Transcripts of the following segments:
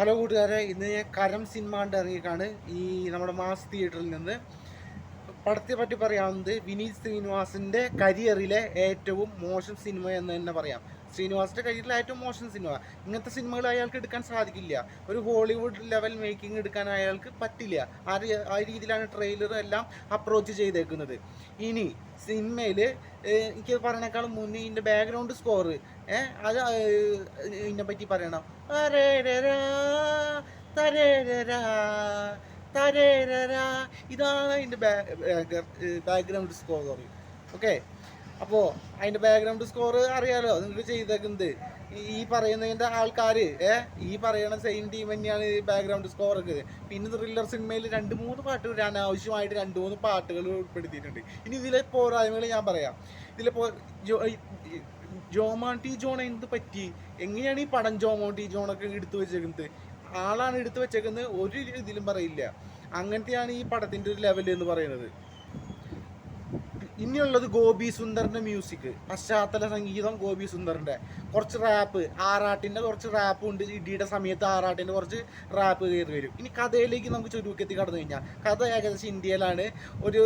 Hello കൂട്ടുകാരെ, ഇന്ന് ഞാൻ കരം സിനിമ കണ്ട് ഇറങ്ങിയിട്ടാണ് ഈ നമ്മുടെ മാസ് തിയേറ്ററിൽ നിന്ന്. പടത്തെ പറ്റി പറയാവുന്നത് വിനീത് ശ്രീനിവാസിൻ്റെ കരിയറിലെ ഏറ്റവും മോശം സിനിമ എന്ന് തന്നെ പറയാം. ശ്രീനിവാസിൻ്റെ കരിയറിലെ ഏറ്റവും മോശം സിനിമ. ഇങ്ങനത്തെ സിനിമകൾ അയാൾക്ക് എടുക്കാൻ സാധിക്കില്ല. ഒരു ഹോളിവുഡ് ലെവൽ മേക്കിംഗ് എടുക്കാൻ അയാൾക്ക് പറ്റില്ല. ആ രീതിയിലാണ് ട്രെയിലർ എല്ലാം അപ്രോച്ച് ചെയ്തേക്കുന്നത്. ഇനി സിനിമയിൽ എനിക്ക് പറയണേക്കാളും മുന്നേ ഇതിൻ്റെ ബാക്ക്ഗ്രൗണ്ട് സ്കോർ അത് ഇതിനെ പറ്റി പറയണം. ഇതാണ് അതിൻ്റെ ബാക്ക്ഗ്രൗണ്ട് സ്കോർ. ഓക്കെ, അപ്പോൾ അതിൻ്റെ ബാക്ക്ഗ്രൗണ്ട് സ്കോർ അറിയാലോ നിങ്ങൾക്ക് ചെയ്തേക്കുന്നത്. ഈ പറയുന്നതിൻ്റെ ആൾക്കാർ ഈ പറയുന്ന സെയിം ടീം തന്നെയാണ് ഈ ബാക്ക്ഗ്രൗണ്ട് സ്കോറൊക്കെ. പിന്നെ ത്രില്ലർ സിനിമയിൽ 2-3 പാട്ടുകൾ അനാവശ്യമായിട്ട് 2-3 പാട്ടുകൾ ഉൾപ്പെടുത്തിയിട്ടുണ്ട്. ഇനി ഇതിലെ പോരായ്മകൾ ഞാൻ പറയാം. ഇതിലിപ്പോൾ ജോമോൻ ടി ജോൺ എന്ത് പറ്റി, എങ്ങനെയാണ് ഈ പടം ജോമോൻ ടി ജോണൊക്കെ എടുത്തു വെച്ചേക്കുന്നത്? ആളാണ് എടുത്തു വെച്ചേക്കുന്നത്, ഒരു ഇതിലും പറയില്ല. അങ്ങനത്തെയാണ് ഈ പടത്തിൻ്റെ ഒരു ലെവൽ എന്ന് പറയുന്നത്. ഇനിയുള്ളത് ഗോപി സുന്ദറിൻ്റെ മ്യൂസിക്, പശ്ചാത്തല സംഗീതം ഗോപി സുന്ദറിൻ്റെ. കുറച്ച് റാപ്പ്, ആറാട്ടിൻ്റെ കുറച്ച് റാപ്പ് ഉണ്ട്. ഇടിയുടെ സമയത്ത് ആറാട്ടിൻ്റെ കുറച്ച് റാപ്പ് കയറി വരും. ഇനി കഥയിലേക്ക് നമുക്ക് ചുരുക്കത്തിൽ കടന്നു കഴിഞ്ഞാൽ, കഥ ഏകദേശം ഇന്ത്യയിലാണ്. ഒരു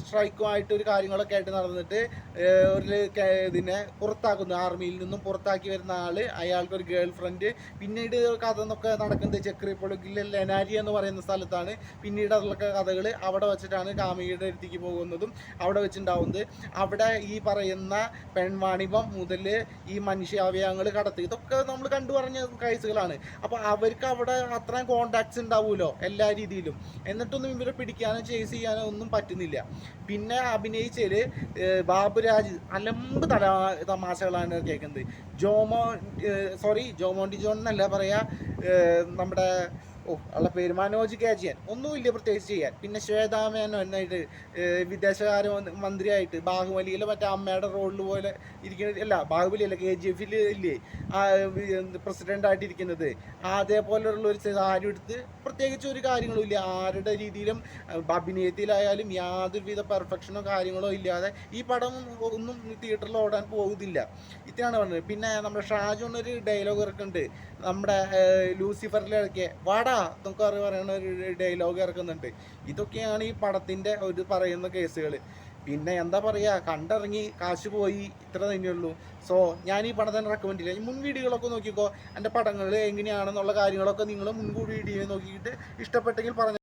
സ്ട്രൈക്കുമായിട്ട് ഒരു കാര്യങ്ങളൊക്കെ ആയിട്ട് നടന്നിട്ട് ഇതിനെ പുറത്താക്കുന്നു. ആർമിയിൽ നിന്നും പുറത്താക്കി വരുന്ന ആൾ, അയാൾക്കൊരു ഗേൾ ഫ്രണ്ട്. പിന്നീട് കഥ എന്നൊക്കെ നടക്കുന്നത് ചെക്രിപ്പൊളുക്കിലെ ലെനാരി എന്ന് പറയുന്ന സ്ഥലത്താണ്. പിന്നീട് അതുള്ള കഥകൾ അവിടെ വെച്ചിട്ടാണ് കാമുകിയുടെ അടുത്തേക്ക് പോകുന്നതും അവിടെ വെച്ചിട്ടുണ്ടാവുന്നത്. അവിടെ ഈ പറയുന്ന പെൺവാണിഭം മുതൽ ഈ മനുഷ്യാവയവങ്ങൾ കടത്തി, ഇതൊക്കെ നമ്മൾ കണ്ടു പറഞ്ഞ കേസുകളാണ്. അപ്പോൾ അവർക്ക് അവിടെ അത്രയും കോണ്ടാക്ട്സ് ഉണ്ടാവുമല്ലോ എല്ലാ രീതിയിലും. എന്നിട്ടൊന്നും ഇവരെ പിടിക്കാനോ ചേസ് ചെയ്യാനോ ഒന്നും പറ്റുന്നില്ല. പിന്നെ അഭിനയിച്ചതിൽ ബാബുരാജ് അലമ്പ് തമാശകളാണ് കേൾക്കുന്നത്. ജോമോൻ ടി ജോൺ എന്നല്ല പറയാ, നമ്മുടെ ഉള്ള പേര് മനോജ് കാജിയൻ ഒന്നുമില്ല പ്രത്യേകിച്ച് ചെയ്യാൻ. പിന്നെ ശ്വേതാമേനോ എന്നായിട്ട് വിദേശകാര്യ മന്ത്രിയായിട്ട് ബാഹുബലിയിലെ മറ്റേ അമ്മയുടെ റോളിൽ പോലെ ഇരിക്കുന്നത്. അല്ല, ബാഹുബലി അല്ല, KGF ഇല്ലേ പ്രസിഡൻ്റായിട്ട് ഇരിക്കുന്നത്. അതേപോലെയുള്ള ഒരു സാരി എടുത്ത് പ്രത്യേകിച്ച് ഒരു കാര്യങ്ങളും ഇല്ല. ആരുടെ രീതിയിലും അഭിനയത്തിലായാലും യാതൊരുവിധ പെർഫെക്ഷനോ കാര്യങ്ങളോ ഇല്ലാതെ ഈ പടം ഒന്നും തിയേറ്ററിൽ ഓടാൻ പോകുന്നില്ല. ഇത്രയാണ് പറഞ്ഞത്. പിന്നെ നമ്മുടെ ഷാജോണൊരു ഡയലോഗ് ഇറക്കുന്നുണ്ട്, നമ്മുടെ ലൂസിഫറിലിറക്കിയ വാടാ എന്നൊക്കെ പറയുന്ന ഒരു ഡയലോഗ് ഇറക്കുന്നുണ്ട്. ഇതൊക്കെയാണ് ഈ പടത്തിൻ്റെ ഒരു പറയുന്ന കേസുകൾ. പിന്നെ എന്താ പറയുക, കണ്ടിറങ്ങി കാശ് പോയി, ഇത്ര തന്നെയുള്ളൂ. സോ ഞാൻ ഈ പടം തന്നെ റെക്കമെൻഡ് ചെയ്യാം. മുൻ വീഡിയോകളൊക്കെ നോക്കിക്കോ, എൻ്റെ പടങ്ങൾ എങ്ങനെയാണെന്നുള്ള കാര്യങ്ങളൊക്കെ നിങ്ങൾ മുൻകൂടി വീഡിയോ നോക്കിയിട്ട് ഇഷ്ടപ്പെട്ടെങ്കിൽ പറഞ്ഞു.